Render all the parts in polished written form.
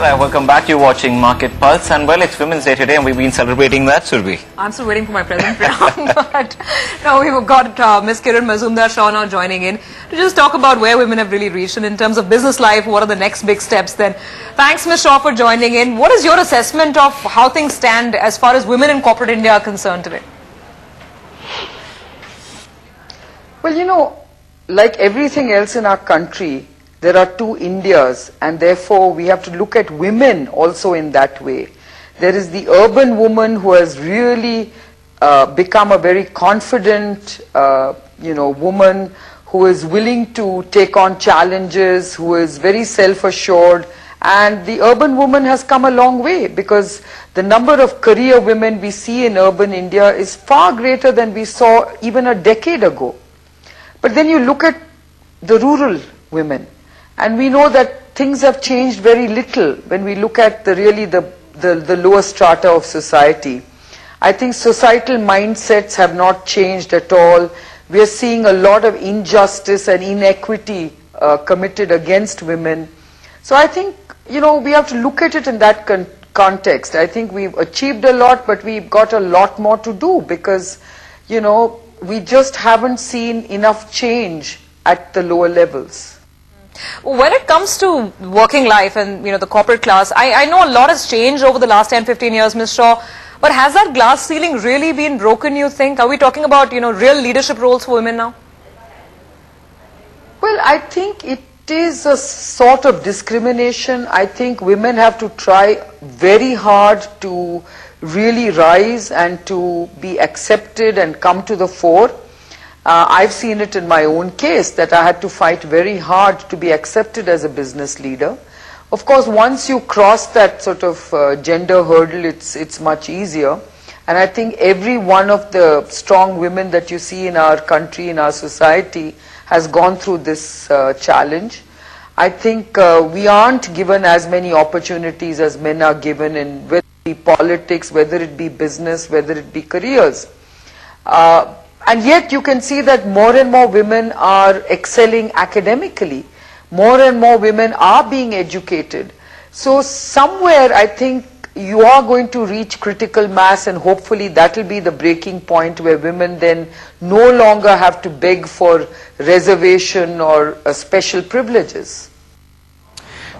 Alright, welcome back. You're watching Market Pulse, and well, it's Women's Day today and we've been celebrating that, Surabhi. I'm still waiting for my present round, but now we've got Ms. Kiran Mazumdar-Shaw now joining in to just talk about where women have really reached, and in terms of business life, what are the next big steps then. Thanks, Ms. Shaw, for joining in. What is your assessment of how things stand as far as women in corporate India are concerned today? Well, you know, like everything else in our country, there are two Indias, and therefore we have to look at women also in that way. There is the urban woman who has really become a very confident, woman who is willing to take on challenges, who is very self-assured, and the urban woman has come a long way because the number of career women we see in urban India is far greater than we saw even a decade ago. But then you look at the rural women, and we know that things have changed very little when we look at the lower strata of society. I think societal mindsets have not changed at all. We are seeing a lot of injustice and inequity committed against women. So I think, we have to look at it in that context. I think we've achieved a lot, but we've got a lot more to do because, we just haven't seen enough change at the lower levels. When it comes to working life and the corporate class, I know a lot has changed over the last 10-15 years, Ms. Shaw, but has that glass ceiling really been broken, you think? Are we talking about real leadership roles for women now? Well, I think it is a sort of discrimination. I think women have to try very hard to really rise and to be accepted and come to the fore. I've seen it in my own case that I had to fight very hard to be accepted as a business leader. Of course, once you cross that sort of gender hurdle, it's much easier. And I think every one of the strong women that you see in our country, in our society, has gone through this challenge. I think we aren't given as many opportunities as men are given in whether it be politics, whether it be business, whether it be careers. And yet you can see that more and more women are excelling academically. More and more women are being educated. So somewhere I think you are going to reach critical mass, and hopefully that will be the breaking point where women then no longer have to beg for reservation or special privileges.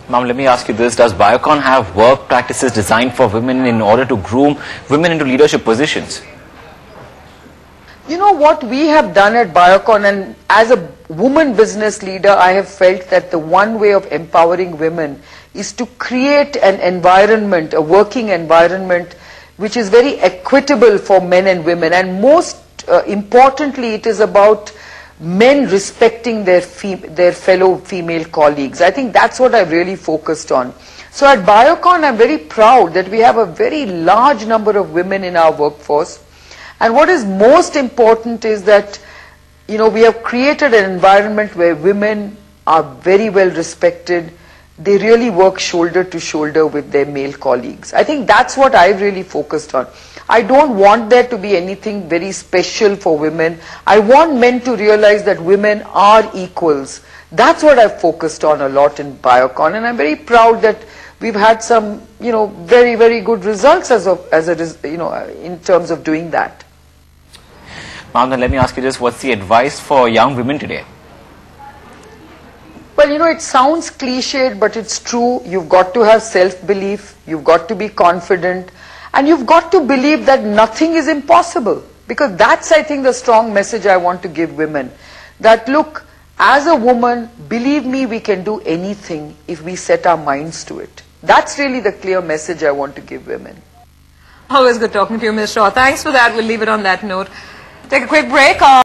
Ma'am, let me ask you this. Does Biocon have work practices designed for women in order to groom women into leadership positions? You know what we have done at Biocon, and as a woman business leader, I have felt that the one way of empowering women is to create an environment, a working environment, which is very equitable for men and women. And most importantly, it is about men respecting their fellow female colleagues. I think that's what I've really focused on. So at Biocon, I'm very proud that we have a very large number of women in our workforce. And what is most important is that, we have created an environment where women are very well respected. They really work shoulder to shoulder with their male colleagues. I think that's what I've really focused on. I don't want there to be anything very special for women. I want men to realize that women are equals. That's what I've focused on a lot in Biocon, and I'm very proud that we've had some, very, very good results in terms of doing that. Ma'am, then let me ask you this. What's the advice for young women today? Well, it sounds cliched, but it's true. You've got to have self-belief. You've got to be confident. And you've got to believe that nothing is impossible. Because that's, I think, the strong message I want to give women. That, look, as a woman, believe me, we can do anything if we set our minds to it. That's really the clear message I want to give women. Always good talking to you, Ms. Shaw. Thanks for that. We'll leave it on that note. Take a quick break.